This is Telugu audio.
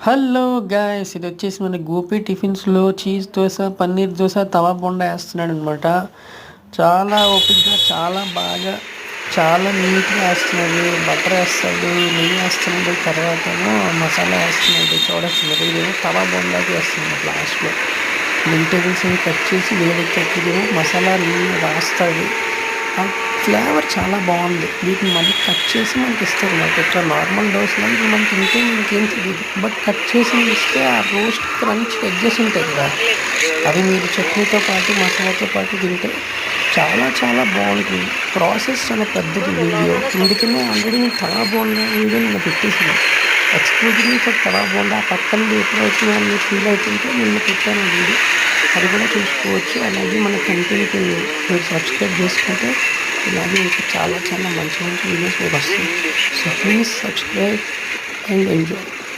హలో గాయ్స్, ఇది వచ్చేసి మన గోపి టిఫిన్స్లో చీజ్ దోశ, పన్నీర్ దోశ, తవా బోండా వేస్తున్నాడు అనమాట. చాలా ఓపిక్గా, చాలా బాగా, చాలా నీట్గా వేస్తున్నాడు. బటర్ వేస్తాడు, నెయ్యి వేస్తున్నాడు, తర్వాత మసాలా వేస్తున్నాడు. చూడొచ్చు మరి. ఇదేమో తవా బోండాకి వేస్తున్నాడు లాస్ట్లో. వెజిటేబుల్స్ అవి కట్ చేసి వేడెక్కేమో మసాలా నెయ్యి రాస్తాడు. ఆ ఫ్లేవర్ చాలా బాగుంది. వీటిని మళ్ళీ కట్ చేసి మనకి ఇస్తారు. నాకు ఇట్లా నార్మల్ దోశలో ఇప్పుడు మనకి ఇంకేం తెలియదు, బట్ కట్ చేసి ఇస్తే ఆ రోస్ట్ క్రంచ్ ఎడ్జెస్ ఉంటాయి కదా, అవి మీరు చట్నీతో పాటు మసాలాతో పాటు తింటే చాలా చాలా బాగుంటుంది. ప్రాసెస్ చాలా పెద్దది వీడియో, అందుకనే ఆల్రెడీ నేను తవా బోండా వీడియో నేను పెట్టేసాను. ఎక్స్క్లూజివ్లీ ఫర్ తవా బోండా. పక్కన ఎప్పుడైతే మీరు ఫీల్ అవుతుంటే నిన్న పెట్టాను వీడియో, అది కూడా చూసుకోవచ్చు. అలాగే మన కంటెంట్ మీరు సబ్స్క్రైబ్ చేసుకుంటే ఇలాగే ఇంకా చాలా చాలా మంచి మంచి వీడియోస్ మీకు వస్తాయి. So please subscribe and enjoy.